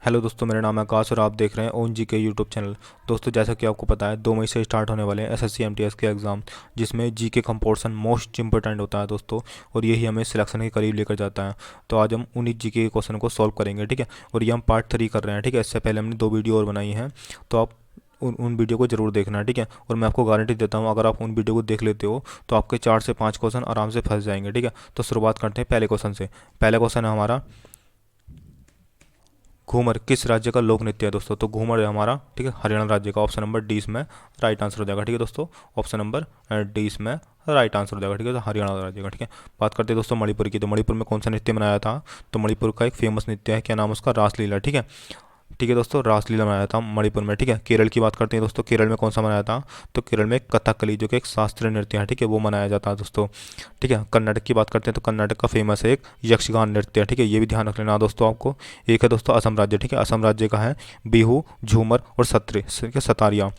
Hello दोस्तों, मेरा नाम है आकाश और आप देख रहे हैं ओन जी के यूट्यूब चैनल। दोस्तों, जैसा कि आपको पता है 2 मई से स्टार्ट होने वाले हैं एसएससी एमटीएस के एग्ज़ाम, जिसमें जी के का पोर्शन मोस्ट इंपॉर्टेंट होता है दोस्तों। और यही हमें सिलेक्शन के करीब लेकर जाता है। तो आज हम उन्हीं जी के क्वेश्चन को सॉल्व करेंगे, ठीक है। और ये हम पार्ट 3 कर रहे हैं, ठीक है। इससे पहले हमने 2 वीडियो और बनाई हैं, तो आप उन वीडियो को ज़रूर देखना है, ठीक है। और मैं आपको गारंटी देता हूँ, अगर आप उन वीडियो को देख लेते हो तो आपके 4 से 5 क्वेश्चन आराम से फंस जाएंगे, ठीक है। तो शुरुआत करते हैं पहले क्वेश्चन से। पहला क्वेश्चन है हमारा, घूमर किस राज्य का लोक नृत्य है दोस्तों। तो घूमर है हमारा, ठीक है, हरियाणा राज्य का। ऑप्शन नंबर डी इसमें राइट आंसर हो जाएगा, ठीक है दोस्तों। ऑप्शन नंबर डी इसमें राइट आंसर हो जाएगा, ठीक है। तो हरियाणा राज्य का, ठीक है। बात करते हैं दोस्तों मणिपुर की। तो मणिपुर में कौन सा नृत्य मनाया था। तो मणिपुर का एक फेमस नृत्य है, क्या नाम है उसका, रासलीला, ठीक है। ठीक है दोस्तों, रासलीला मनाया था मणिपुर में, ठीक है। केरल की बात करते हैं दोस्तों, केरल में कौन सा मनाया था। तो केरल में कथकली, जो कि एक शास्त्रीय नृत्य है, ठीक है, वो मनाया जाता है दोस्तों। ठीक है। कर्नाटक की बात करते हैं तो कर्नाटक का फेमस है एक यक्षगान नृत्य है, ठीक है। ये भी ध्यान रख लेना दोस्तों आपको। एक है दोस्तों असम राज्य, ठीक है। असम राज्य का है बिहू, झूमर और सत्र, ठीक है, सतारिया,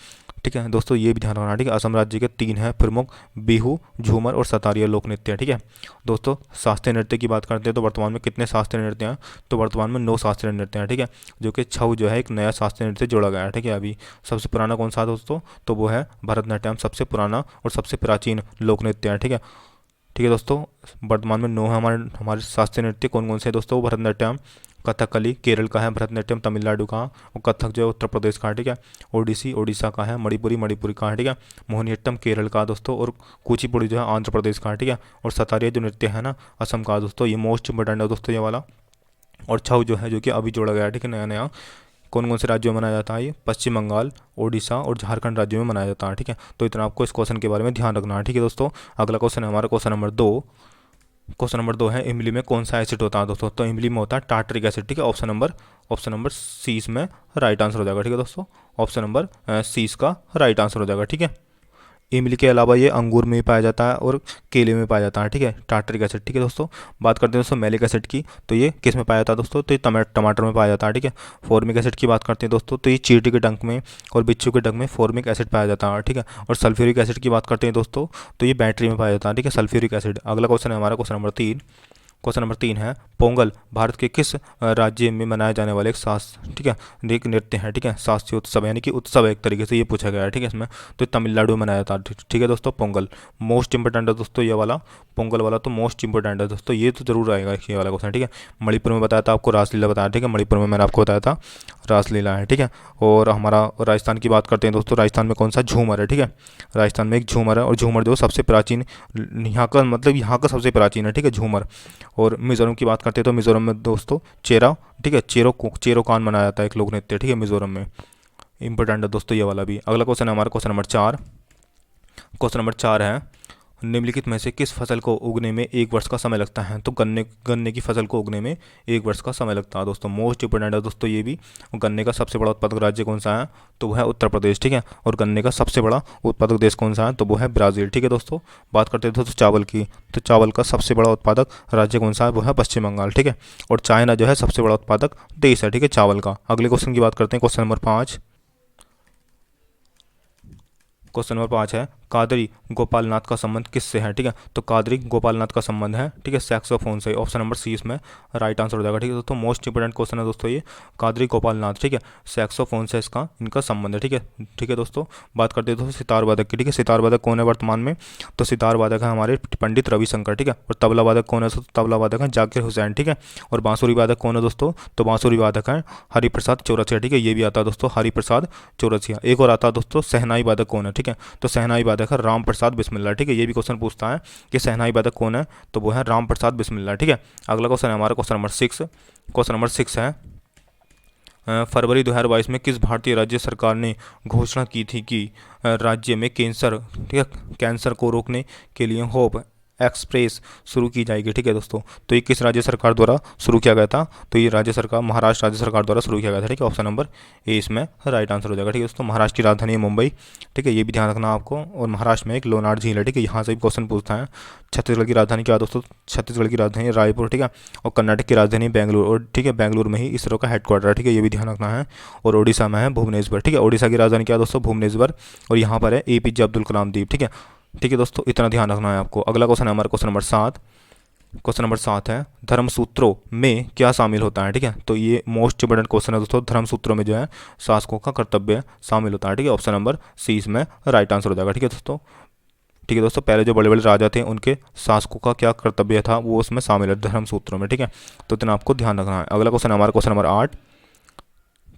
ठीक है दोस्तों। ये भी ध्यान रखना, ठीक है। असम राज्य के 3 हैं प्रमुख, बिहू, झूमर और सतारिया लोक नृत्य है, ठीक है दोस्तों। शास्त्रीय नृत्य की बात करते हैं तो वर्तमान में कितने शास्त्रीय नृत्य हैं। तो वर्तमान में 9 शास्त्रीय नृत्य हैं, ठीक है। जो कि छऊ जो है एक नया शास्त्रीय नृत्य जोड़ा गया है, ठीक है। अभी सबसे पुराना कौन सा है दोस्तों, तो वो है भरतनाट्यम, सबसे पुराना और सबसे प्राचीन लोक नृत्य है, ठीक है। ठीक है दोस्तों, वर्तमान में 9 है हमारे हमारे शास्त्रीय नृत्य। कौन कौन से दोस्तों, भरतनाट्यम, कथकली केरल का है, भरतनाट्यम तमिलनाडु का, और कथक जो है उत्तर प्रदेश का है, ठीक है। ओडिसी ओडिशा का है, मणिपुरी मणिपुरी का है, ठीक है। मोहिनीअट्टम केरल का दोस्तों, और कुचिपुड़ी जो है आंध्र प्रदेश का है, ठीक है। और सतारिया जो नृत्य है ना, असम का दोस्तों। ये मोस्ट इंपॉर्टेंट है दोस्तों ये वाला। और छऊ जो है, जो कि अभी जोड़ा गया है, ठीक है, नया नया। कौन कौन से राज्यों में मनाया जाता है ये, पश्चिम बंगाल, ओडिशा और झारखंड राज्यों में मनाया जाता है, ठीक है। तो इतना आपको इस क्वेश्चन के बारे में ध्यान रखना है, ठीक है दोस्तों। अगला क्वेश्चन है हमारा क्वेश्चन नंबर 2। क्वेश्चन नंबर 2 है, इमली में कौन सा एसिड होता है दोस्तों। तो इमली में होता है टार्टरिक एसिड, ठीक है। ऑप्शन नंबर सी इसमें राइट आंसर हो जाएगा, ठीक है दोस्तों। ऑप्शन नंबर सी इसका राइट आंसर हो जाएगा, ठीक है। इमली के अलावा ये अंगूर में भी पाया जाता है और केले में पाया जाता है, ठीक है, टार्टरिक एसिड, ठीक है दोस्तों। बात करते हैं दोस्तों मैलिक एसिड की। तो ये किस में पाया जाता है दोस्तों, तो ये टमाटर में पाया जाता है, ठीक है। फॉर्मिक एसिड की बात करते हैं दोस्तों, तो ये चींटी के डंक में और बिच्छू के डंक में फॉर्मिक एसिड पाया जाता है, ठीक है। और सल्फ्यूरिक एसिड की बात करते हैं दोस्तों, तो ये बैटरी में पाया जाता है, ठीक है, सल्फ्यूरिक एसिड। अगला क्वेश्चन है हमारा क्वेश्चन नंबर 3। क्वेश्चन नंबर 3 है, पोंगल भारत के किस राज्य में मनाए जाने वाले एक ठीक है, एक नृत्य है, ठीक है, शास्त्रीय उत्सव, यानी कि उत्सव है एक तरीके से, ये पूछा गया है, ठीक है इसमें। तो तमिलनाडु में मनाया जाता है, ठीक है दोस्तों। पोंगल मोस्ट इंपॉर्टेंट है दोस्तों ये वाला, पोंगल वाला तो मोस्ट इंपॉर्टेंट है दोस्तों, ये तो जरूर आएगा ये वाला क्वेश्चन, ठीक है। मणिपुर में बताया था आपको, रासलीला बताया, ठीक है। मणिपुर में मैंने आपको बताया था रासलीला है, ठीक है। और हमारा राजस्थान की बात करते हैं दोस्तों, राजस्थान में कौन सा, झूमर है, ठीक है। राजस्थान में एक झूमर है, और झूमर जो सबसे प्राचीन, यहाँ का मतलब यहाँ का सबसे प्राचीन है, ठीक है, झूमर। और मिजोरम की बात करते हैं तो मिजोरम में दोस्तों चेरा, ठीक है, चेरो कान मनाया जाता है एक लोक नृत्य, ठीक है, मिजोरम में। इंपॉर्टेंट है दोस्तों ये वाला भी। अगला क्वेश्चन है हमारा क्वेश्चन नंबर 4। क्वेश्चन नंबर 4 है, निम्नलिखित में से किस फसल को उगने में 1 वर्ष का समय लगता है। तो गन्ने गन्ने की फसल को उगने में 1 वर्ष का समय लगता है दोस्तों, मोस्ट इंपोर्टेंट है दोस्तों ये भी। गन्ने का सबसे बड़ा उत्पादक राज्य कौन सा है, तो वह है उत्तर प्रदेश, ठीक है। और गन्ने का सबसे बड़ा उत्पादक देश कौन सा है, तो वो है ब्राज़ील, ठीक है दोस्तों। बात करते हैं दोस्तों चावल की। तो चावल का सबसे बड़ा उत्पादक राज्य कौन सा है, वो है पश्चिम बंगाल, ठीक है। और चाइना जो है सबसे बड़ा उत्पादक देश है, ठीक है, चावल का। अगले क्वेश्चन की बात करते हैं, क्वेश्चन नंबर 5। क्वेश्चन नंबर 5 है, कादरी गोपालनाथ का संबंध किससे है, ठीक है। तो कादरी गोपालनाथ का संबंध है, ठीक है, सैक्सोफोन से। ऑप्शन नंबर सी इसमें राइट आंसर हो जाएगा, ठीक है दोस्तों। मोस्ट इंपोर्टेंट क्वेश्चन है दोस्तों ये, कादरी गोपालनाथ, ठीक है, सैक्सोफोन से इसका इनका संबंध है, ठीक है। ठीक है दोस्तों, बात करते हैं दोस्तों सितार वादक की, ठीक है। सितार वादक कौन है वर्तमान में, तो सितार वादक है हमारे पंडित रविशंकर, ठीक है। और तबला वादक कौन है, तो तबला वादक है जाकिर हुसैन, ठीक है। और बांसुरी वादक कौन है दोस्तों, तो बांसुरी वादक है हरिप्रसाद चौरसिया, ठीक है। ये भी आता है दोस्तों हरिप्रसाद चौरसिया। एक और आता है दोस्तों शहनाई वादक कौन है, ठीक है। तो शहनाई वादक है राम प्रसाद बिस्मिल्लाह, ठीक है। ये भी क्वेश्चन पूछता है कि शहनाई वादक कौन है, तो वो है राम प्रसाद बिस्मिल्लाह, ठीक है। अगला क्वेश्चन है हमारा क्वेश्चन नंबर 6। क्वेश्चन नंबर 6 है, फरवरी 2022 में किस भारतीय राज्य सरकार ने घोषणा की थी कि राज्य में कैंसर, ठीक है, कैंसर को रोकने के लिए होप एक्सप्रेस शुरू की जाएगी, ठीक है दोस्तों। तो ये किस राज्य सरकार द्वारा शुरू किया गया था, तो ये राज्य सरकार महाराष्ट्र राज्य सरकार द्वारा शुरू किया गया था, ठीक है। ऑप्शन नंबर ए इसमें राइट आंसर हो जाएगा, ठीक है दोस्तों। महाराष्ट्र की राजधानी है मुंबई, ठीक है, ये भी ध्यान रखना आपको। और महाराष्ट्र में एक लोनार झील है, ठीक है, यहाँ से भी क्वेश्चन पूछता है। छत्तीसगढ़ की राजधानी क्या है दोस्तों, छत्तीसगढ़ की राजधानी रायपुर, ठीक है। और कर्नाटक की राजधानी बेंगलुरु, और ठीक है बेंगलुरु में ही इसरो का हेडक्वार्टर है, ठीक है, ये भी ध्यान रखना है। और ओडिशा में है भुवनेश्वर, ठीक है, ओडिशा की राजधानी क्या है दोस्तों, भुवनेश्वर। और यहाँ पर है एपीजे अब्दुल कलाम द्वीप, ठीक है। ठीक है दोस्तों, इतना ध्यान रखना है आपको। अगला क्वेश्चन है हमारा क्वेश्चन नंबर 7। क्वेश्चन नंबर 7 है धर्मसूत्रों में क्या शामिल होता है, ठीक है। तो ये मोस्ट इंपोर्टेंट क्वेश्चन है दोस्तों, धर्मसूत्रों में जो है शासकों का कर्तव्य शामिल होता है, ठीक है। ऑप्शन नंबर सी इसमें राइट आंसर हो जाएगा, ठीक है दोस्तों। ठीक है दोस्तों, पहले जो बड़े बड़े राजा थे उनके शासकों का क्या कर्तव्य था वो उसमें शामिल है धर्मसूत्रों में, ठीक है। तो इतना आपको ध्यान रखना है। अगला क्वेश्चन हमारा क्वेश्चन नंबर 8।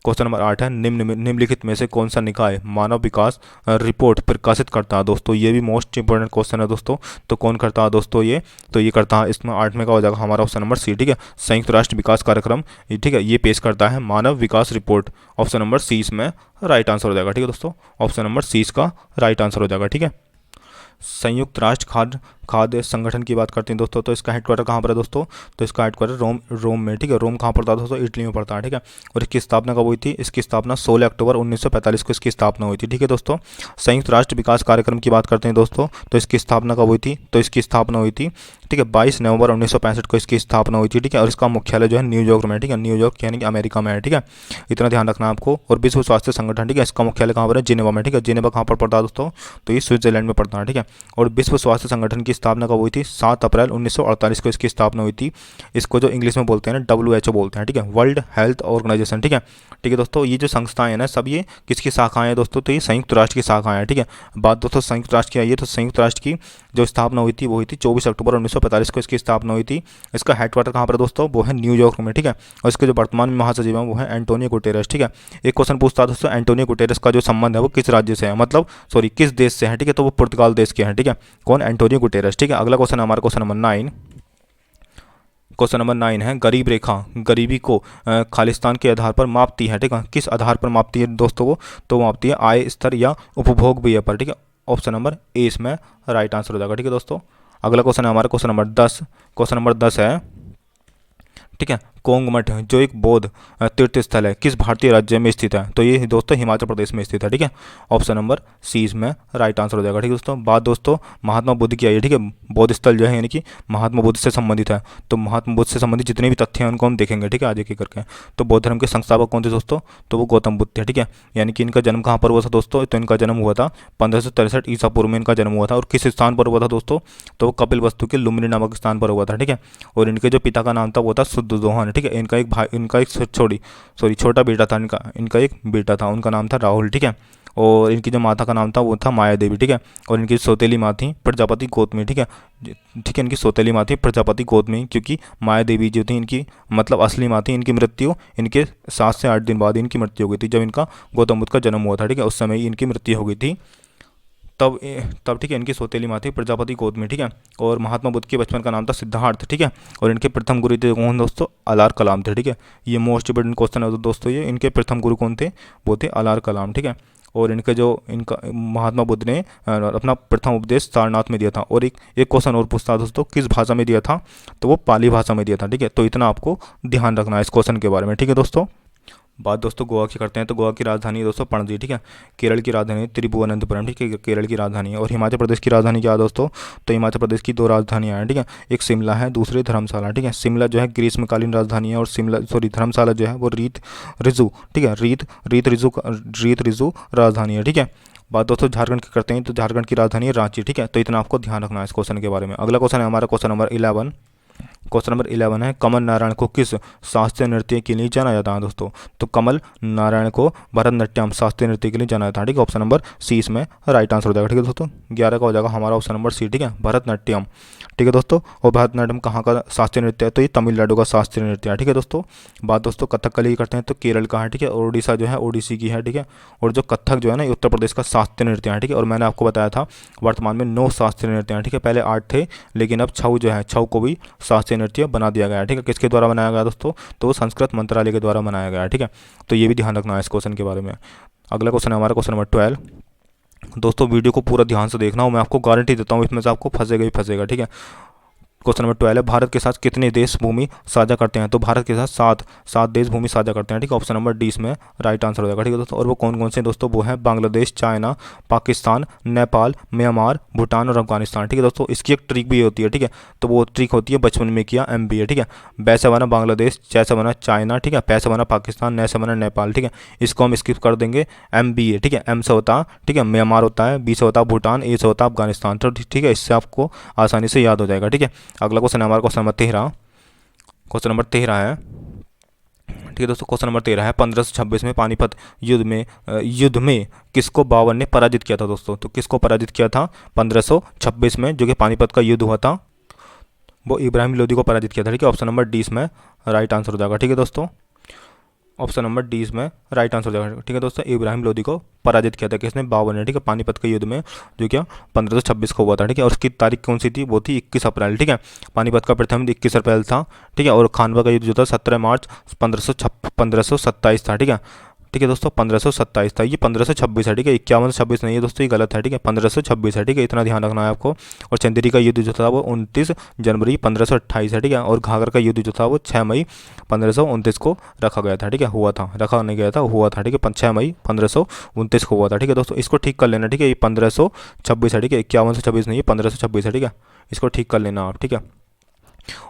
क्वेश्चन नंबर 8 है निम्नलिखित में से कौन सा निकाय मानव विकास रिपोर्ट प्रकाशित करता है। दोस्तों ये भी मोस्ट इंपोर्टेंट क्वेश्चन है दोस्तों। तो कौन करता है दोस्तों ये, तो ये करता है इसमें 8 में का हो जाएगा हमारा ऑप्शन नंबर सी, ठीक है। संयुक्त राष्ट्र विकास कार्यक्रम, ठीक है, ये पेश करता है मानव विकास रिपोर्ट। ऑप्शन नंबर सी इसमें राइट आंसर हो जाएगा, ठीक है दोस्तों। ऑप्शन नंबर सी इसका राइट आंसर हो जाएगा, ठीक है। संयुक्त राष्ट्र खाद्य संगठन की बात करते हैं दोस्तों, तो इसका हेडक्वार्टर कहाँ पर है दोस्तों, तो इसका हेडक्वार्टर रोम में, ठीक है। रोम कहाँ पड़ता है दोस्तों, इटली में पड़ता है, ठीक है। और इसकी स्थापना कब हुई थी, इसकी स्थापना 16 अक्टूबर 1945 को इसकी स्थापना हुई थी, ठीक है दोस्तों। संयुक्त राष्ट्र विकास कार्यक्रम की बात करते हैं दोस्तों, तो इसकी स्थापना कब हुई थी, तो इसकी स्थापना हुई थी, ठीक है, 22 नवंबर 1965 को इसकी स्थापना हुई थी, ठीक है। और इसका मुख्यालय जो है न्यूयॉर्क में है, ठीक है, न्यूयॉर्क यानी कि अमेरिका में है, ठीक है। इतना ध्यान रखना है आपको। और विश्व स्वास्थ्य संगठन, ठीक है, इसका मुख्यालय कहाँ पर है, जिनेवा में, ठीक है। जिनेवा कहाँ पर पड़ता है दोस्तों, तो ये स्विट्जरलैंड में पड़ता है, ठीक है। और विश्व स्वास्थ्य संगठन की स्थापना कब हुई थी, 7 अप्रैल 1948 को इसकी स्थापना हुई थी। इसको जो इंग्लिश में बोलते हैं ना WHO बोलते हैं, ठीक है, वर्ल्ड हेल्थ ऑर्गेनाइजेशन, ठीक है। ठीक है दोस्तों, ये जो संस्थाएं हैं ना सब ये किसकी शाखाएं हैं दोस्तों, तो ये संयुक्त राष्ट्र की शाखाएं हैं, ठीक है। बात दोस्तों संयुक्त राष्ट्र की आई है, तो संयुक्त राष्ट्र की जो स्थापना हुई थी वो हुई थी 24 अक्टूबर 1945 को इसकी स्थापना हुई थी। इसका हेडक्वार्टर कहाँ पर है दोस्तों, वो है न्यूयॉर्क में, ठीक है। और इसके जो वर्तमान में महासचिव हैं वो है एंटोनियो गुटेरेस, ठीक है। एक क्वेश्चन पूछता है दोस्तों, एंटोनियो गुटेरेस का जो संबंध है वो किस राज्य से है, मतलब सॉरी किस देश से है, ठीक है। तो वो पुर्तगाल देश के हैं, ठीक है। कौन, एंटोनियो गुटेरेस, ठीक है। अगला क्वेश्चन हमारा क्वेश्चन नंबर 9। क्वेश्चन नंबर 9 है गरीब रेखा गरीबी को खालिस्तान के आधार पर मापती है, ठीक है। किस आधार पर मापती है दोस्तों वो, तो मापती है आय स्तर या उपभोग व्यय पर, ठीक है। ऑप्शन नंबर ए इसमें राइट आंसर हो जाएगा, ठीक है दोस्तों। अगला क्वेश्चन है हमारा क्वेश्चन नंबर 10। क्वेश्चन नंबर 10 है, ठीक है, कोंग मठ जो एक बौद्ध तीर्थ स्थल है किस भारतीय राज्य में स्थित है, तो ये दोस्तों हिमाचल प्रदेश में स्थित है, ठीक है। ऑप्शन नंबर सी इसमें राइट आंसर हो जाएगा, ठीक है दोस्तों। बात दोस्तों महात्मा बुद्ध की आई है, ठीक है। बौद्ध स्थल जो है यानी कि महात्मा बुद्ध से संबंधित है, तो महात्मा बुद्ध से संबंधित जितने भी तथ्य हैं उनको हम देखेंगे, ठीक है, आज एक एक करके। तो बौद्ध धर्म के संस्थापक कौन थे दोस्तों, तो वो गौतम बुद्ध थे, ठीक है। यानी कि इनका जन्म कहाँ पर हुआ था दोस्तों, तो इनका जन्म हुआ था 1563 ईसा पूर्व में इनका जन्म हुआ था। और किस स्थान पर हुआ था दोस्तों, तो वो कपिल वस्तु के लुम्बिनी नामक स्थान पर हुआ था, ठीक है। और इनके जो पिता का नाम था वो था शुद्धोधन, ठीक है। इनका एक छोटा बेटा था, इनका एक बेटा था, उनका नाम था राहुल, ठीक है। और इनकी जो माता का नाम था वो था माया देवी, ठीक है। और इनकी सौतेली माँ थी प्रजापति गौतमी, ठीक है। ठीक है, इनकी सौतेली माँ थी प्रजापति गौतमी, क्योंकि माया देवी जो थी इनकी मतलब असली माँ थी। इनकी मृत्यु इनके 7 से 8 दिन बाद इनकी मृत्यु हो गई थी, जब इनका गौतम बुद्ध का जन्म हुआ था, ठीक है। उस समय ही इनकी मृत्यु हो गई थी, तब ठीक है। इनकी सौतेली माँ थी प्रजापति गौतमी, ठीक है। और महात्मा बुद्ध के बचपन का नाम था सिद्धार्थ, ठीक है। और इनके प्रथम गुरु थे कौन दोस्तों, अलार कलाम थे, ठीक है। ये मोस्ट इंपोर्टेंट क्वेश्चन है दोस्तों, ये इनके प्रथम गुरु कौन थे, वो थे अलार कलाम, ठीक है। और इनका महात्मा बुद्ध ने अपना प्रथम उपदेश सारनाथ में दिया था। और एक क्वेश्चन और पूछता है दोस्तों, किस भाषा में दिया था, तो वो पाली भाषा में दिया था, ठीक है। तो इतना आपको ध्यान रखना है इस क्वेश्चन के बारे में, ठीक है दोस्तों। बात दोस्तों गोवा की करते हैं, तो गोवा की राजधानी है दोस्तों पणजी, ठीक है। केरल की राजधानी त्रिभुवनंतपुरम, ठीक है, केरल की राजधानी है। और हिमाचल प्रदेश की राजधानी क्या है दोस्तों, तो हिमाचल प्रदेश की 2 राजधानियां हैं, ठीक है। एक शिमला है, दूसरी धर्मशाला, ठीक है। शिमला जो है ग्रीष्मकालीन राजधानी है, और धर्मशाला जो है वो रीत रिजु, ठीक है, रीत रिजु राजधानी है, ठीक है। बात दोस्तों झारखंड की करते हैं, तो झारखंड की राजधानी है रांची, ठीक है। तो इतना आपको ध्यान रखना है इस क्वेश्चन के बारे में। अगला क्वेश्चन है हमारा क्वेश्चन नंबर 11। क्वेश्चन नंबर 11 है कमल नारायण को किस शास्त्रीय नृत्य के लिए जाना जाता है दोस्तों, तो कमल नारायण को भरतनाट्यम शास्त्रीय नृत्य के लिए जाना जाता है, ठीक है। ऑप्शन नंबर सी इसमें राइट आंसर हो जाएगा, ठीक है दोस्तों। 11 का हो जाएगा हमारा ऑप्शन नंबर सी, ठीक है, भरतनाट्यम, ठीक है दोस्तों। और भरतनाट्यम कहाँ का शास्त्रीय नृत्य है, तो ये तमिलनाडु का शास्त्रीय नृत्य है, ठीक है दोस्तों। बात दोस्तों कथकली की करते हैं, तो केरल का है, ठीक है। और उड़ीसा जो है ओडिसी की है, ठीक है। और जो कथक जो है ना उत्तर प्रदेश का शास्त्रीय नृत्य है, ठीक है। और मैंने आपको बताया था वर्तमान में 9 शास्त्रीय नृत्य हैं, ठीक है। पहले 8 थे, लेकिन अब 6 जो है 6 को भी शास्त्रीय नृत्य बना दिया गया है, ठीक है। किसके द्वारा बनाया गया दोस्तों, तो संस्कृत मंत्रालय के द्वारा बनाया गया है, ठीक है। तो ये भी ध्यान रखना है इस क्वेश्चन के बारे में। अगला क्वेश्चन है हमारा क्वेश्चन नंबर 12। दोस्तों वीडियो को पूरा ध्यान से देखना हो, मैं आपको गारंटी देता हूँ इसमें से आपको फंसेगा ही फंसेगा, ठीक है। क्वेश्चन नंबर 12 है भारत के साथ कितने देश भूमि साझा करते हैं, तो भारत के साथ सात देश भूमि साझा करते हैं, ठीक है। ऑप्शन नंबर डी इसमें राइट आंसर हो जाएगा, ठीक है दोस्तों। और वो कौन कौन से दोस्तों, वो है बांग्लादेश, चाइना, पाकिस्तान, नेपाल, म्यांमार, भूटान और अफगानिस्तान, ठीक है दोस्तों। इसकी एक ट्रिक भी होती है, ठीक है। तो वो ट्रिक होती है बचपन में किया MBA, ठीक है। बै से बना बांग्लादेश, च से बना चाइना, ठीक है, पै से बना पाकिस्तान, न से बना नेपाल, ठीक है। इसको हम स्किप कर देंगे, MBA, ठीक है। M से होता, ठीक है, म्यांमार होता है, B से होता भूटान, A से होता अफगानिस्तान, तो ठीक है, इससे आपको आसानी से याद हो जाएगा, ठीक है। अगला क्वेश्चन है हमारा क्वेश्चन नंबर 13। क्वेश्चन नंबर 13 है, ठीक है दोस्तों। क्वेश्चन नंबर 13 है, 1526 में पानीपत युद्ध में किसको बाबर ने पराजित किया था दोस्तों? तो किसको पराजित किया था 1526 में, जो कि पानीपत का युद्ध हुआ था, वो इब्राहिम लोदी को पराजित किया था, ठीक है। ऑप्शन नंबर डी इसमें राइट आंसर हो जाएगा, ठीक है दोस्तों। ऑप्शन नंबर डी इसमें राइट आंसर हो जाएगा, ठीक है दोस्तों। इब्राहिम लोदी को पराजित किया था किसने? बाबर ने, ठीक है, पानीपत के युद्ध में, जो क्या 1526 को हुआ था, ठीक है। और उसकी तारीख कौन सी थी? वो थी 21 अप्रैल, ठीक है। पानीपत का प्रथम युद्ध 21 अप्रैल था, ठीक है। और खानवा का युद्ध जो था 17 मार्च 1527 था, ठीक है। ठीक है दोस्तों, 1527 था, ये 1526 है, ठीक है। 5126 नहीं है दोस्तों, ये गलत है, ठीक है। 1526 है, ठीक है, इतना ध्यान रखना है आपको। और चंदेरी का युद्ध जो था वो 29 जनवरी 1528 है, ठीक है। और घाघर का युद्ध जो था वो 6 मई 1529 को रखा गया था, ठीक है। हुआ था, रखा नहीं गया था, हुआ था, ठीक है। 6 मई 1529 को हुआ था, ठीक है दोस्तों। इसको ठीक कर लेना, ठीक है। ये 1526 है, ठीक है, 5126 नहीं है, 1526 है, ठीक है। इसको ठीक कर लेना आप, ठीक है।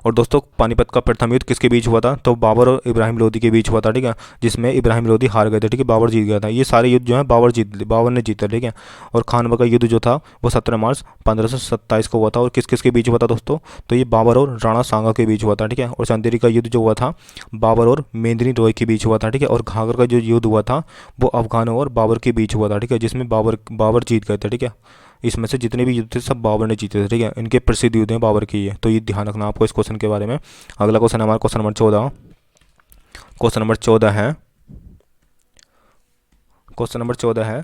और दोस्तों पानीपत का प्रथम युद्ध किसके बीच हुआ था? तो बाबर और इब्राहिम लोदी के बीच हुआ था, ठीक है, जिसमें इब्राहिम लोदी हार गए थे, ठीक है, बाबर जीत गया था। ये सारे युद्ध जो है बाबर ने जीता, ठीक है। और खानवा का युद्ध जो था वो 17 मार्च 1527 को हुआ था। और किस किस के बीच हुआ था दोस्तों? तो ये बाबर और राणा सांगा के बीच हुआ था, ठीक है। और चंदेरी का युद्ध जो हुआ था बाबर और मेदिनी रॉय के बीच हुआ था, ठीक है। और घाघर का जो युद्ध हुआ था वो अफगानों और बाबर के बीच हुआ था, ठीक है, जिसमें बाबर जीत गए थे, ठीक है। इसमें से जितने भी युद्ध थे सब बाबर ने जीते थे, ठीक है। इनके प्रसिद्ध युद्ध हैं बाबर की, ये तो ये ध्यान रखना आपको इस क्वेश्चन के बारे में। अगला क्वेश्चन हमारा क्वेश्चन नंबर 14। क्वेश्चन नंबर 14 है, क्वेश्चन नंबर 14 है,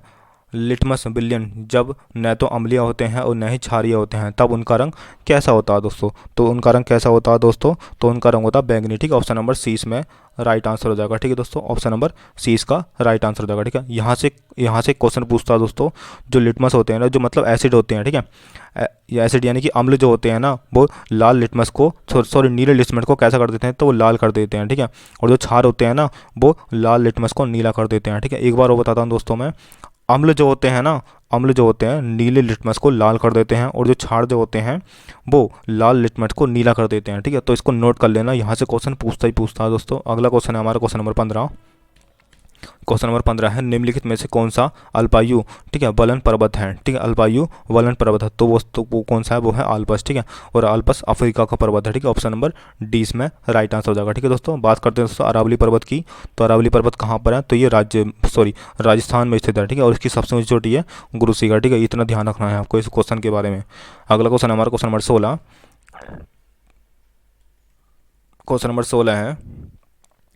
लिटमस विलियन जब न तो अम्लीय होते हैं और न ही क्षारीय होते हैं तब उनका रंग कैसा होता है दोस्तों? तो उनका रंग कैसा होता है दोस्तों? तो उनका रंग होता है बैंगनी, ठीक है। ऑप्शन नंबर सी इसमें राइट आंसर हो जाएगा, ठीक है दोस्तों। ऑप्शन नंबर सी इसका राइट आंसर हो जाएगा, ठीक है। यहाँ से क्वेश्चन पूछता है दोस्तों, जो लिटमस होते हैं ना, जो मतलब एसिड होते हैं, ठीक है, ये एसिड यानी कि अम्ल जो होते हैं ना, वो लाल लिटमस को सॉरी नीले लिटमस को कैसा कर देते हैं? तो वो लाल कर देते हैं, ठीक है। और जो क्षार होते हैं ना, वो लाल लिटमस को नीला कर देते हैं, ठीक है। एक बार वो बताता हूँ दोस्तों मैं, अम्ल जो होते हैं ना, अम्ल जो होते हैं नीले लिटमस को लाल कर देते हैं, और जो क्षार जो होते हैं वो लाल लिटमस को नीला कर देते हैं, ठीक है। तो इसको नोट कर लेना, यहाँ से क्वेश्चन पूछता ही पूछता है दोस्तों। अगला क्वेश्चन है हमारा क्वेश्चन नंबर 15। क्वेश्चन नंबर 15 है, निम्नलिखित में से कौन सा अल्पायु, ठीक है, वलन पर्वत है, ठीक है, अल्पायु वलन पर्वत है, तो वो कौन सा है? वो है आल्पस, ठीक है। और आल्पस अफ्रीका का पर्वत है, ठीक है। ऑप्शन नंबर डी इसमें राइट आंसर हो जाएगा, ठीक है दोस्तों। बात करते हैं दोस्तों अरावली पर्वत की, तो अरावली पर्वत कहाँ पर है? तो ये राजस्थान में स्थित है, ठीक है। और इसकी सबसे ऊंची चोटी है गुरु शिखर, ठीक है। इतना ध्यान रखना है आपको इस क्वेश्चन के बारे में। अगला क्वेश्चन हमारा क्वेश्चन नंबर 16। क्वेश्चन नंबर 16 है,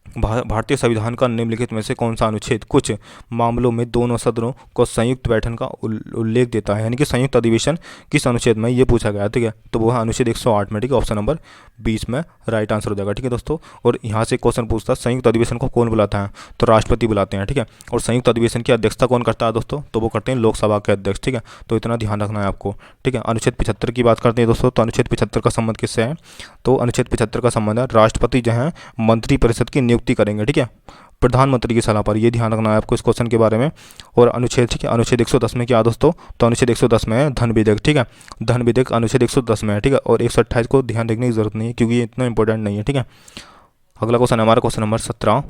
भारतीय संविधान का निम्नलिखित में से कौन सा अनुच्छेद कुछ मामलों में दोनों सदनों को संयुक्त बैठन का उल्लेख देता है? यानी कि संयुक्त अधिवेशन किस अनुच्छेद में? ये पूछा गया, ठीक है। तो वो है अनुच्छेद 108 में, ठीक है। ऑप्शन नंबर 20 में राइट आंसर हो जाएगा, ठीक है दोस्तों। और यहाँ से क्वेश्चन पूछता है संयुक्त अधिवेशन को कौन बुलाता है? तो राष्ट्रपति बुलाते हैं, ठीक है। और संयुक्त अधिवेशन की अध्यक्षता कौन करता है दोस्तों? तो वो करते हैं लोकसभा के अध्यक्ष, ठीक है। तो इतना ध्यान रखना है आपको, ठीक है। अनुच्छेद 75 की बात करते हैं दोस्तों, तो अनुच्छेद 75 का संबंध किससे है? तो अनुच्छेद 75 का संबंध है राष्ट्रपति जो है मंत्रिपरिषद की नियुक्ति करेंगे, ठीक है, प्रधानमंत्री की सलाह पर। ये ध्यान रखना है आपको इस क्वेश्चन के बारे में। और अनुच्छेद, ठीक है, अनुच्छेद 110 में क्या दोस्तों? तो अनुच्छेद 110 में है धन विधेयक, ठीक है। धन विधेयक अनुच्छेद 110 में है, ठीक है। और 128 को ध्यान रखने की जरूरत नहीं है क्योंकि ये इतना इंपॉर्टेंट नहीं है, ठीक है। अगला क्वेश्चन हमारा क्वेश्चन नंबर 17।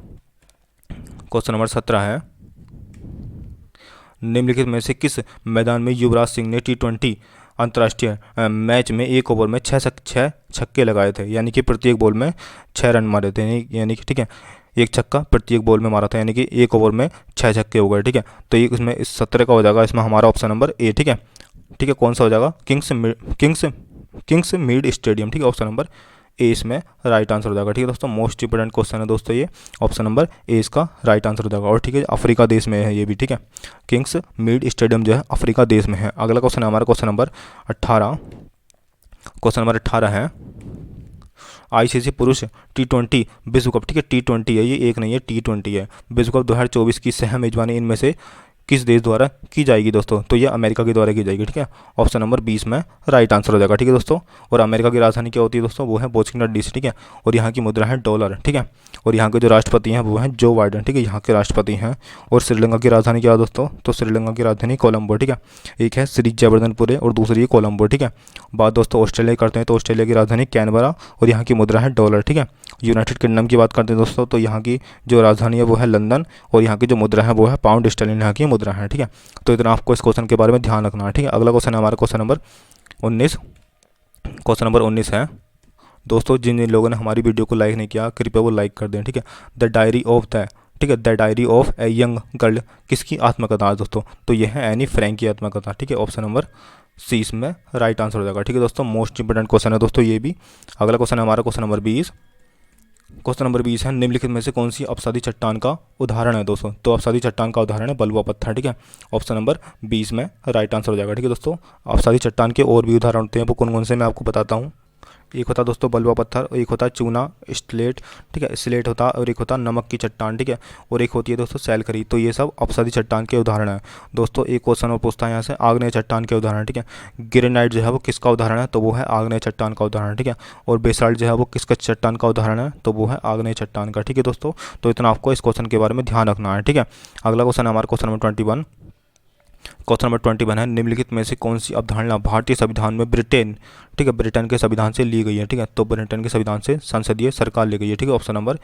क्वेश्चन नंबर 17 है, निम्नलिखित में से किस मैदान में युवराज सिंह ने T20 अंतर्राष्ट्रीय मैच में एक ओवर में छः छक्के लगाए थे? यानी कि प्रत्येक बॉल में 6 रन मारे थे, यानी कि, ठीक है, एक छक्का प्रत्येक बॉल में मारा था, यानी कि एक ओवर में 6 छक्के हो गए, ठीक है। तो ये इसमें इस 17 का हो जाएगा इसमें हमारा ऑप्शन नंबर ए, ठीक है। ठीक है, कौन सा हो जाएगा? किंग्स मीड स्टेडियम, ठीक है। ऑप्शन नंबर ए इसमें राइट आंसर हो जाएगा, ठीक है दोस्तों। मोस्ट इंपोर्टेंट क्वेश्चन है दोस्तों ये, ऑप्शन नंबर ए इसका राइट आंसर हो जाएगा। और ठीक है, अफ्रीका देश में है ये भी, ठीक है। किंग्स मीड स्टेडियम जो है अफ्रीका देश में है। अगला क्वेश्चन है हमारा क्वेश्चन नंबर 18। क्वेश्चन नंबर 18 है, ICC पुरुष T20 विश्व कप, ठीक है, T20 है ये, एक नहीं है, T20 है, विश्व कप 2024 की सह मेजबानी इनमें से किस देश द्वारा की जाएगी दोस्तों? तो ये अमेरिका के द्वारा की जाएगी, ठीक है। ऑप्शन नंबर 20 में राइट आंसर हो जाएगा, ठीक है दोस्तों। और अमेरिका की राजधानी क्या होती है दोस्तों? वो है वाशिंगटन DC, ठीक है। और यहाँ की मुद्रा है डॉलर, ठीक है। और यहाँ के जो राष्ट्रपति हैं वो हैं जो बाइडेन, ठीक है, यहाँ के राष्ट्रपति हैं। और श्रीलंका की राजधानी क्या है दोस्तों? तो श्रीलंका की राजधानी कोलंबो, ठीक है। एक है श्री जयवर्धनपुर और दूसरी है कोलंबो, ठीक है। बात दोस्तों ऑस्ट्रेलिया करते हैं, तो ऑस्ट्रेलिया की राजधानी कैनबरा और यहाँ की मुद्रा है डॉलर, ठीक है। यूनाइटेड किंगडम की बात करते हैं दोस्तों, तो यहाँ की जो राजधानी है वो है लंदन और यहाँ की जो मुद्रा है वो है पाउंड स्टर्लिंग, यहाँ की मुद्रा है, ठीक है। तो इतना आपको इस क्वेश्चन के बारे में ध्यान रखना है, ठीक है। अगला क्वेश्चन है हमारा क्वेश्चन नंबर 19। क्वेश्चन नंबर 19 है, दोस्तों जिन जिन लोगों ने हमारी वीडियो को लाइक नहीं किया कृपया वो लाइक कर दें, ठीक है। द डायरी ऑफ द, ठीक है, the diary of a young girl किसकी आत्मकथा है दोस्तों, तो यह है एनी फ्रैंक की आत्मकथा, ठीक है। ऑप्शन नंबर सी इसमें राइट आंसर हो जाएगा, ठीक है दोस्तों। मोस्ट इंपोर्टेंट क्वेश्चन है दोस्तों ये भी। अगला क्वेश्चन है हमारा क्वेश्चन नंबर 20। क्वेश्चन नंबर 20 है निम्नलिखित में से कौन सी अपसादी चट्टान का उदाहरण है दोस्तों, तो अपसादी चट्टान का उदाहरण है बलुआ पत्थर, ठीक है। ऑप्शन नंबर 20 में राइट आंसर हो जाएगा, ठीक है दोस्तों। अपसादी चट्टान के और भी उदाहरण होते हैं, वो कौन कौन से मैं आपको बताता हूँ। एक होता है दोस्तों बलुआ पत्थर, एक होता है चूना स्लेट, ठीक है, स्लेट होता है, और एक होता है नमक की चट्टान, ठीक है, और एक होती है दोस्तों सैलखरी। तो ये सब अपसादी चट्टान के उदाहरण है दोस्तों। एक क्वेश्चन और पूछता है यहाँ से आग्नेय चट्टान के उदाहरण, ठीक है। ग्रेनाइट जो है वो किसका उदाहरण है, तो वो है आग्नेय चट्टान का उदाहरण, ठीक है। और बेसाल्ट जो है वो किसका चट्टान का उदाहरण है, तो वो है आग्नेय चट्टान का, ठीक है दोस्तों। तो इतना आपको इस क्वेश्चन के बारे में ध्यान रखना है, ठीक है। अगला क्वेश्चन है हमारा क्वेश्चन नंबर 21। क्वेश्चन नंबर 21 है निम्नलिखित में से कौन सी अवधारणा भारतीय संविधान में ब्रिटेन, ठीक है, ब्रिटेन के संविधान से ली गई है, ठीक है। तो ब्रिटेन के संविधान से संसदीय सरकार ली गई है, ठीक है। ऑप्शन नंबर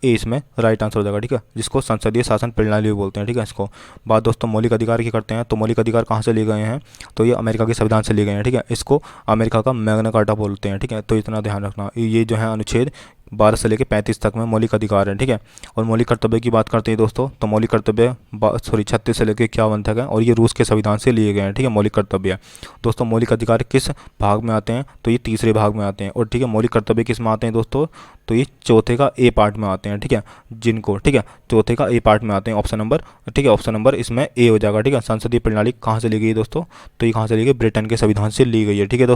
ए इसमें राइट आंसर हो जाएगा, ठीक है, जिसको संसदीय शासन प्रणाली बोलते हैं, ठीक है इसको। बात दोस्तों मौलिक अधिकार की करते हैं, तो मौलिक अधिकार कहाँ से लिए गए हैं, तो ये अमेरिका के संविधान से लिए गए हैं, ठीक है। इसको अमेरिका का मैग्ना कार्टा बोलते हैं, ठीक है। तो इतना ध्यान रखना, ये जो है अनुच्छेद 12 से लेकर 35 तक में मौलिक अधिकार है, ठीक है। और मौलिक कर्तव्य की बात करते हैं दोस्तों, तो मौलिक कर्तव्य 36 से लेकर 51 तक है, और ये रूस के संविधान से लिए गए हैं, ठीक है। मौलिक कर्तव्य दोस्तों, मौलिक अधिकार किस भाग में आते हैं, तो ये तीसरे भाग में आते हैं, और ठीक है मौलिक कर्तव्य किस में आते हैं दोस्तों, तो ये चौथे का ए पार्ट में आते हैं, ठीक है, जिनको, ठीक है, चौथे का ए पार्ट में आते हैं। ऑप्शन नंबर, ठीक है, ऑप्शन नंबर इसमें ए हो जाएगा, ठीक है। संसदीय प्रणाली कहाँ से ली गई है दोस्तों, तो ये कहाँ से ली गई, ब्रिटेन के संविधान से ली गई है, ठीक है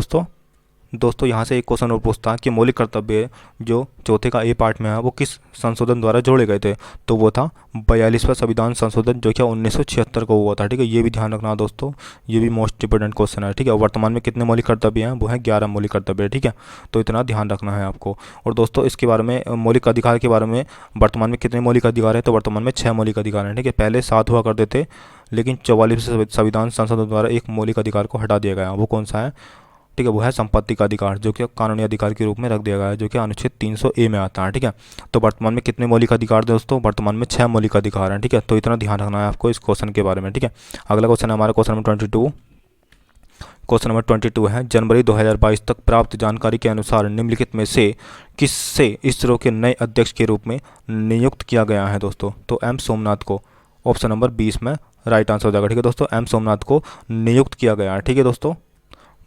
दोस्तों यहाँ से एक क्वेश्चन और पूछता है कि मौलिक कर्तव्य जो चौथे का ए पार्ट में है वो किस संशोधन द्वारा जोड़े गए थे, तो वो था 42वां संविधान संशोधन जो कि 1976 को हुआ था, ठीक है। ये भी ध्यान रखना दोस्तों, ये भी मोस्ट इंपोर्टेंट क्वेश्चन है, ठीक है। वर्तमान में कितने मौलिक कर्तव्य हैं, वो हैं 11 मौलिक कर्तव्य, ठीक है। तो इतना ध्यान रखना है आपको। और दोस्तों इसके बारे में मौलिक अधिकार के बारे में, वर्तमान में कितने मौलिक अधिकार है, तो वर्तमान में 6 मौलिक अधिकार हैं, ठीक है। पहले 7 हुआ करते थे, लेकिन 44वें संविधान संशोधन द्वारा एक मौलिक अधिकार को हटा दिया गया, वो कौन सा है, ठीक है, वो है संपत्ति का अधिकार, जो कि कानूनी अधिकार के रूप में रख दिया गया है, जो कि अनुच्छेद 300 ए में आता है, ठीक है। तो वर्तमान में कितने मौलिक अधिकार दोस्तों, वर्तमान में 6 मौलिक अधिकार हैं, ठीक है। तो इतना ध्यान रखना है आपको इस क्वेश्चन के बारे में, ठीक है। अगला क्वेश्चन है हमारा क्वेश्चन नंबर 22। क्वेश्चन नंबर 22 है जनवरी 2022 तक प्राप्त जानकारी के अनुसार निम्नलिखित में से किससे इसरो के नए अध्यक्ष के रूप में नियुक्त किया गया है दोस्तों, तो एम सोमनाथ को। ऑप्शन नंबर 20 में राइट आंसर हो जाएगा, ठीक है दोस्तों। एम सोमनाथ को नियुक्त किया गया है, ठीक है दोस्तों।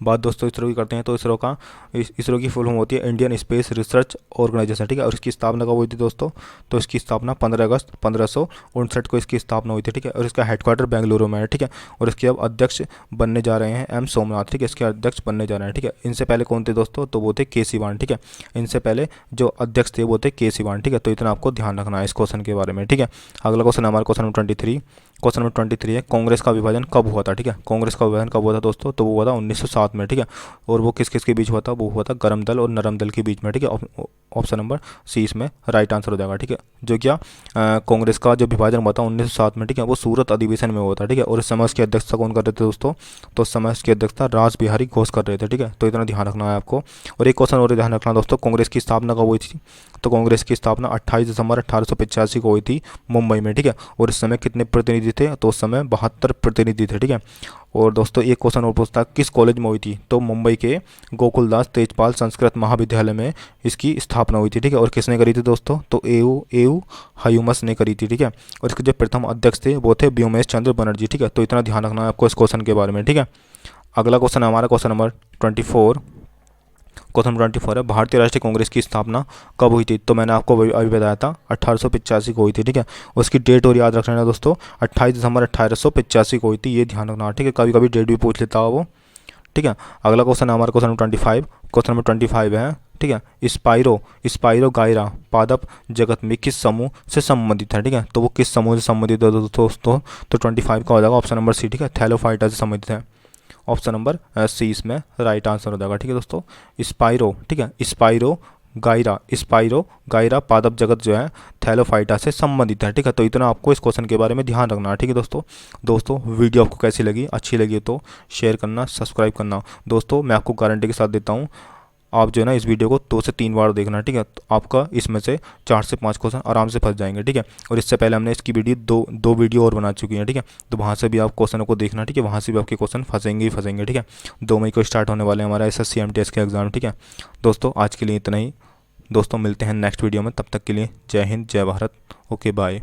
बात दोस्तों इसरो की करते हैं, तो इसरो की फुल फॉर्म होती है इंडियन स्पेस रिसर्च ऑर्गेनाइजेशन, ठीक है। और इसकी स्थापना कब हुई थी दोस्तों, तो इसकी स्थापना 15 अगस्त 1559 को इसकी स्थापना हुई थी, ठीक है। और इसका हेडक्वार्टर बेंगलुरु में है, ठीक है। और इसके अब अध्यक्ष बनने जा रहे हैं एम सोमनाथ, ठीक है, इसके अध्यक्ष बनने जा रहे हैं, ठीक है। इनसे पहले कौन थे दोस्तों, तो वो थे के सिवान, ठीक है। इनसे पहले जो अध्यक्ष थे वो थे के सिवान, ठीक है। तो इतना आपको ध्यान रखना है इस क्वेश्चन के बारे में, ठीक है। अगला क्वेश्चन हमारा क्वेश्चन नंबर 23। क्वेश्चन नंबर 23 है कांग्रेस का विभाजन कब हुआ था, ठीक है। कांग्रेस का विभाजन कब हुआ था दोस्तों, तो वो हुआ था 1907 में, ठीक है। और वो किस किस के बीच हुआ था, वो हुआ था गर्म दल और नरम दल के बीच में, ठीक है। ऑप्शन नंबर सी इसमें राइट आंसर हो जाएगा, ठीक है। जो क्या कांग्रेस का जो विभाजन हुआ था 1907 में, ठीक है, वो सूरत अधिवेशन में हुआ था, ठीक है। और इस समय की अध्यक्षता कौन कर रहे थे दोस्तों, तो उस समय की अध्यक्षता रास बिहारी घोष कर रहे थे, ठीक है। तो इतना ध्यान रखना है आपको। और एक क्वेश्चन और ध्यान रखना दोस्तों, कांग्रेस की स्थापना कब हुई थी, तो कांग्रेस की स्थापना 28 दिसंबर 1885 को हुई थी मुंबई में, ठीक है। और इस समय कितने प्रतिनिधि थे, तो उस समय 72 प्रतिनिधि थे, ठीक है। और दोस्तों एक क्वेश्चन और पूछता है किस कॉलेज में हुई थी, तो मुंबई के गोकुलदास तेजपाल संस्कृत महाविद्यालय में इसकी स्थापना हुई थी, ठीक है। और किसने करी थी दोस्तों, तो एयू हयूमस ने करी थी, ठीक है। और इसके जो प्रथम अध्यक्ष थे वो थे व्योमेश चंद्र बनर्जी, ठीक है। तो इतना ध्यान रखना है आपको इस क्वेश्चन के बारे में, ठीक है। अगला क्वेश्चन है हमारा क्वेश्चन नंबर 24। क्वेश्चन नंबर 24 है भारतीय राष्ट्रीय कांग्रेस की स्थापना कब हुई थी, तो मैंने आपको अभी बताया था 1885 को हुई थी, ठीक है। उसकी डेट और याद रखना है दोस्तों, 28 दिसंबर 1885 को हुई थी, ये ध्यान रखना, ठीक है। कभी कभी डेट भी पूछ लेता है वो, ठीक है। अगला क्वेश्चन है हमारा क्वेश्चन नंबर 25। क्वेश्चन नंबर 25 है, ठीक है, स्पाइरो गायरा पादप जगत में किस समूह से संबंधित है, ठीक है। तो वो किस समूह से संबंधित है दोस्तों, तो 25 का हो जाएगा ऑप्शन नंबर सी, ठीक है, थैलोफाइटा से संबंधित है। ऑप्शन नंबर सी इसमें राइट आंसर हो जाएगा, ठीक है दोस्तों। स्पाइरो, ठीक है, स्पाइरो गायरा पादप जगत जो है थैलोफाइटा से संबंधित है, ठीक है। तो इतना आपको इस क्वेश्चन के बारे में ध्यान रखना है, ठीक है दोस्तों वीडियो आपको कैसी लगी, अच्छी लगी तो शेयर करना, सब्सक्राइब करना। दोस्तों मैं आपको गारंटी के साथ देता हूँ, आप जो है ना इस वीडियो को 2 से 3 बार देखना, ठीक है। तो आपका इसमें से 4 से 5 क्वेश्चन आराम से फंस जाएंगे, ठीक है। और इससे पहले हमने इसकी वीडियो दो वीडियो और बना चुकी हैं, ठीक है। तो वहाँ से भी आप क्वेश्चनों को देखना, ठीक है। वहाँ से भी आपके क्वेश्चन फंसेंगे ही फंसेंगे, ठीक है। 2 मई को स्टार्ट होने वाले हैं हमारा SSC MTS के एग्ज़ाम, ठीक है। दोस्तों आज के लिए इतना ही। दोस्तों मिलते हैं नेक्स्ट वीडियो में, तब तक के लिए जय हिंद, जय भारत, ओके बाय।